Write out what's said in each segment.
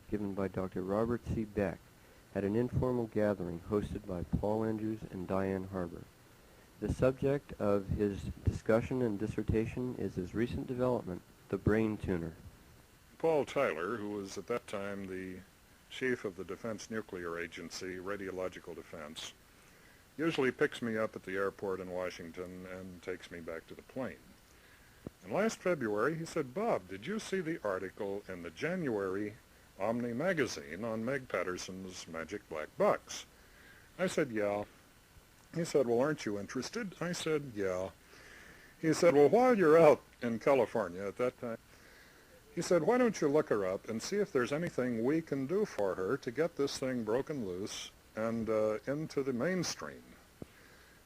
given by Dr. Robert C. Beck at an informal gathering hosted by Paul Andrews and Diane Harbour. The subject of his discussion and dissertation is his recent development, the brain tuner. Paul Tyler, who was at that time the chief of the Defense Nuclear Agency, Radiological Defense, usually picks me up at the airport in Washington and takes me back to the plane. And last February he said, "Bob, did you see the article in the January Omni magazine on Meg Patterson's magic black box?" I said, "Yeah." He said, "Well, aren't you interested?" I said, "Yeah." He said, "Well, while you're out in California at that time," he said, "why don't you look her up and see if there's anything we can do for her to get this thing broken loose and into the mainstream."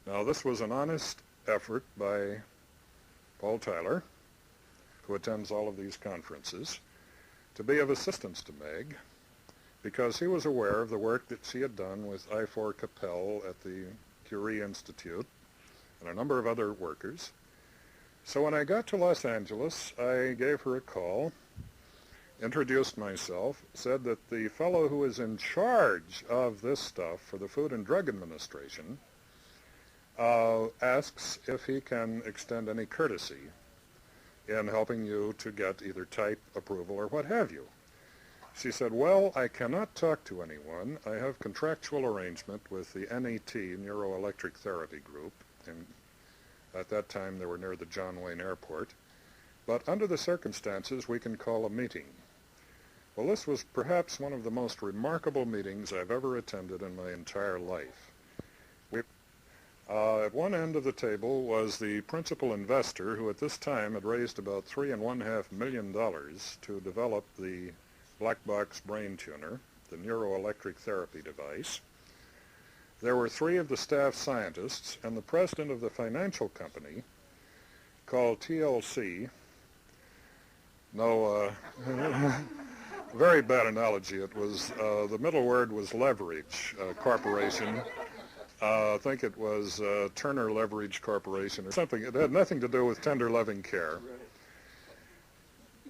Now, this was an honest effort by Paul Tyler, who attends all of these conferences, to be of assistance to Meg, because he was aware of the work that she had done with I4 Capel at the Curie Institute and a number of other workers. So when I got to Los Angeles, I gave her a call, introduced myself, said that the fellow who is in charge of this stuff for the Food and Drug Administration asks if he can extend any courtesy in helping you to get either type approval or what have you. She said, "Well, I cannot talk to anyone. I have contractual arrangement with the NET, Neuroelectric Therapy Group, and at that time they were near the John Wayne Airport, but under the circumstances we can call a meeting." Well, this was perhaps one of the most remarkable meetings I've ever attended in my entire life. At one end of the table was the principal investor, who at this time had raised about $3.5 million to develop the black box brain tuner, the neuroelectric therapy device. There were three of the staff scientists and the president of the financial company called TLC. No, very bad analogy. It was, the middle word was Leverage Corporation. I think it was Turner Leverage Corporation or something. It had nothing to do with tender loving care.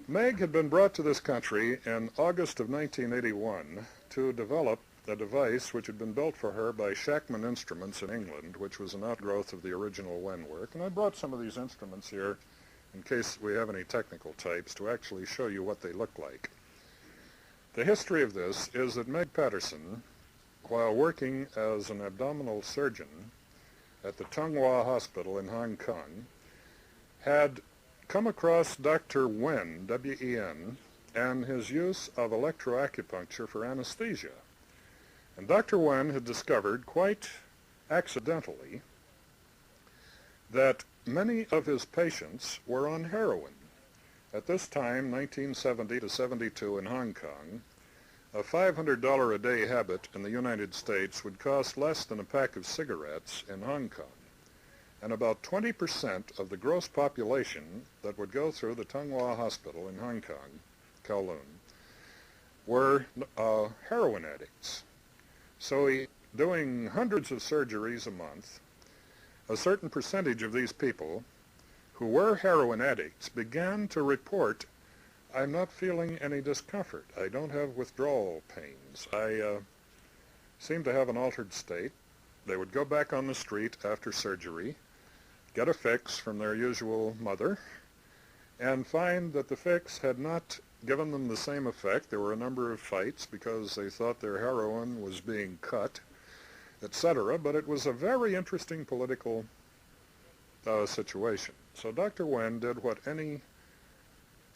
Meg had been brought to this country in August of 1981 to develop a device which had been built for her by Shackman Instruments in England, which was an outgrowth of the original Wen work. And I brought some of these instruments here in case we have any technical types to actually show you what they look like. The history of this is that Meg Patterson, while working as an abdominal surgeon at the Tung Hua Hospital in Hong Kong, had come across Dr. Wen, W-E-N, and his use of electroacupuncture for anesthesia. And Dr. Wen had discovered, quite accidentally, that many of his patients were on heroin. At this time, 1970 to 72 in Hong Kong, a $500 a day habit in the United States would cost less than a pack of cigarettes in Hong Kong. And about 20% of the gross population that would go through the Tung Hua Hospital in Hong Kong, Kowloon, were heroin addicts. So doing hundreds of surgeries a month, a certain percentage of these people who were heroin addicts began to report, "I'm not feeling any discomfort. I don't have withdrawal pains. I seem to have an altered state." They would go back on the street after surgery, get a fix from their usual mother, and find that the fix had not given them the same effect. There were a number of fights because they thought their heroin was being cut, etc. But it was a very interesting political situation. So Dr. Wen did what any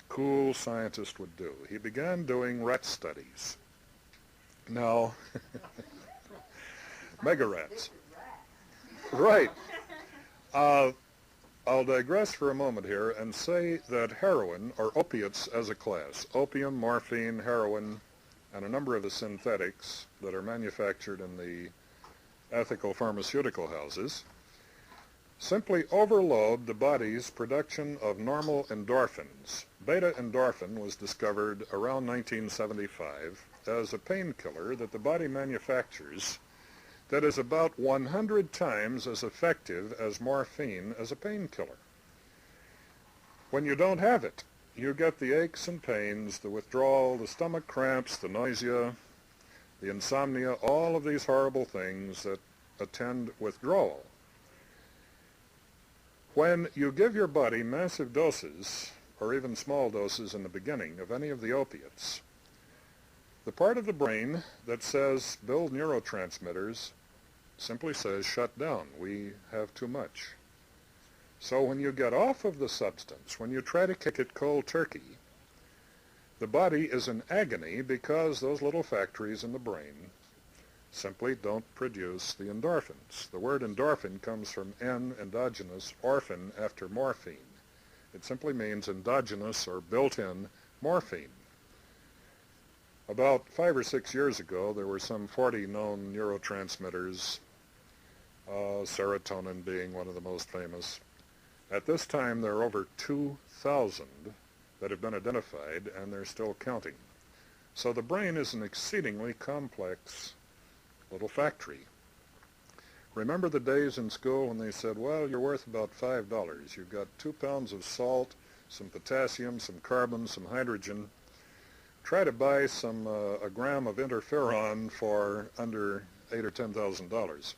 cool scientist would do. He began doing rat studies. Now, mega rats. Right. I'll digress for a moment here and say that heroin, or opiates as a class, opium, morphine, heroin, and a number of the synthetics that are manufactured in the ethical pharmaceutical houses, simply overload the body's production of normal endorphins. Beta endorphin was discovered around 1975 as a painkiller that the body manufactures that is about 100 times as effective as morphine as a painkiller. When you don't have it, you get the aches and pains, the withdrawal, the stomach cramps, the nausea, the insomnia, all of these horrible things that attend withdrawal. When you give your body massive doses, or even small doses in the beginning, of any of the opiates, the part of the brain that says build neurotransmitters simply says shut down. We have too much. So when you get off of the substance, when you try to kick it cold turkey, the body is in agony because those little factories in the brain simply don't produce the endorphins. The word endorphin comes from endogenous, orphan after morphine. It simply means endogenous or built-in morphine. About 5 or 6 years ago, there were some 40 known neurotransmitters, serotonin being one of the most famous. At this time, there are over 2,000 that have been identified, and they're still counting. So the brain is an exceedingly complex little factory. Remember the days in school when they said, well, you're worth about $5. You've got 2 pounds of salt, some potassium, some carbon, some hydrogen. Try to buy a gram of interferon for under $8,000 or $10,000.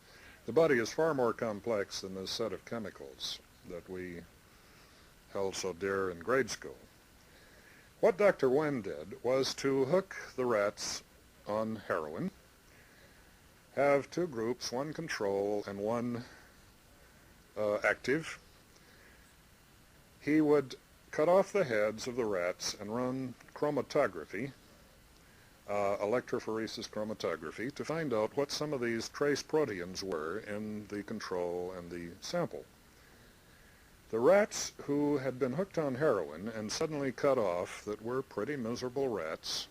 The body is far more complex than this set of chemicals that we held so dear in grade school. What Dr. Wen did was to hook the rats on heroin, have 2 groups, one control and one active. He would cut off the heads of the rats and run chromatography, electrophoresis chromatography, to find out what some of these trace proteins were in the control and the sample. The rats who had been hooked on heroin and suddenly cut off, that were pretty miserable rats,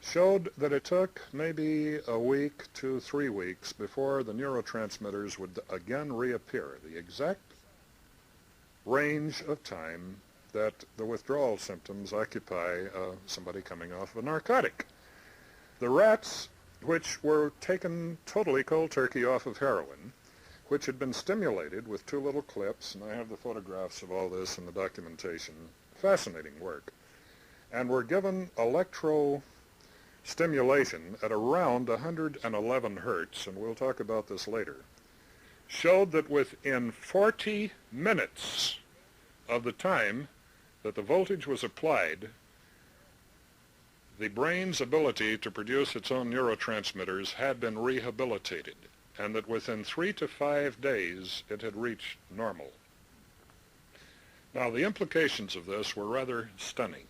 showed that it took maybe a week to 3 weeks before the neurotransmitters would again reappear, the exact range of time that the withdrawal symptoms occupy somebody coming off of a narcotic. The rats, which were taken totally cold turkey off of heroin, which had been stimulated with 2 little clips, and I have the photographs of all this in the documentation, fascinating work, and were given electro-stimulation at around 111 hertz, and we'll talk about this later, showed that within 40 minutes of the time that the voltage was applied, the brain's ability to produce its own neurotransmitters had been rehabilitated, and that within 3 to 5 days it had reached normal. Now, the implications of this were rather stunning.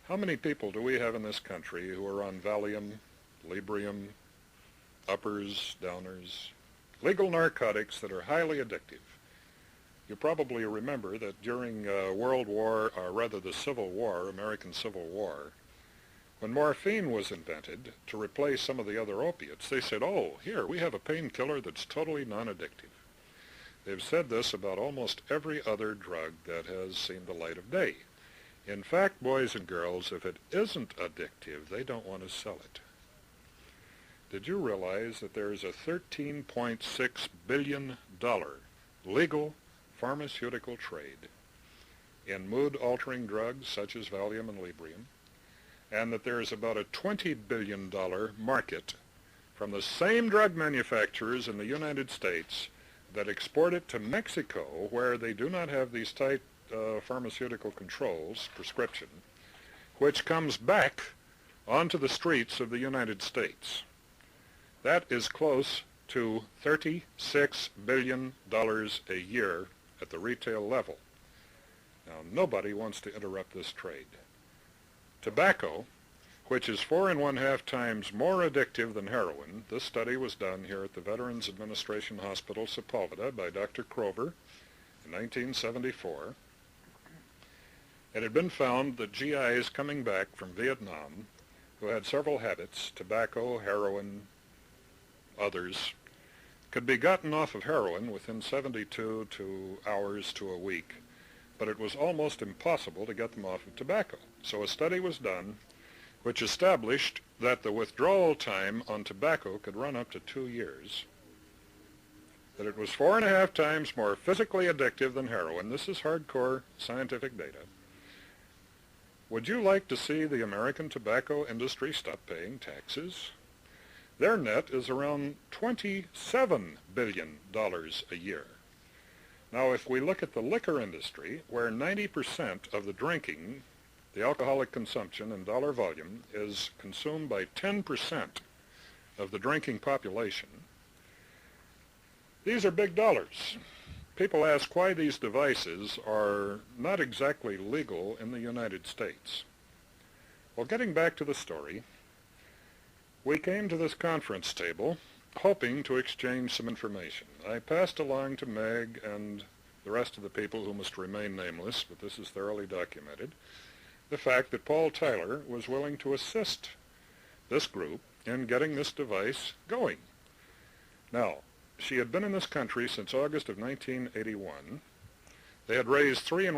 How many people do we have in this country who are on Valium, Librium, uppers, downers, legal narcotics that are highly addictive? You probably remember that during the Civil War, American Civil War, when morphine was invented to replace some of the other opiates, they said, oh, here, we have a painkiller that's totally non-addictive. They've said this about almost every other drug that has seen the light of day. In fact, boys and girls, if it isn't addictive, they don't want to sell it. Did you realize that there is a $13.6 billion legal pharmaceutical trade in mood-altering drugs such as Valium and Librium, and that there is about a $20 billion market from the same drug manufacturers in the United States that export it to Mexico, where they do not have these tight pharmaceutical controls, prescription, which comes back onto the streets of the United States. That is close to $36 billion a year at the retail level. Now, nobody wants to interrupt this trade. Tobacco, which is 4.5 times more addictive than heroin. This study was done here at the Veterans Administration Hospital, Sepulveda, by Dr. Krover in 1974. It had been found that GIs coming back from Vietnam, who had several habits, tobacco, heroin, others, could be gotten off of heroin within 72 hours to a week, but it was almost impossible to get them off of tobacco. So a study was done which established that the withdrawal time on tobacco could run up to 2 years. that it was 4.5 times more physically addictive than heroin. This is hardcore scientific data. Would you like to see the American tobacco industry stop paying taxes? Their net is around $27 billion a year. Now, if we look at the liquor industry, where 90% of the drinking, the alcoholic consumption in dollar volume, is consumed by 10% of the drinking population, these are big dollars. People ask why these devices are not exactly legal in the United States. Well, getting back to the story, we came to this conference table hoping to exchange some information. I passed along to Meg and the rest of the people who must remain nameless, but this is thoroughly documented, the fact that Paul Tyler was willing to assist this group in getting this device going. Now, she had been in this country since August of 1981. They had raised 3 1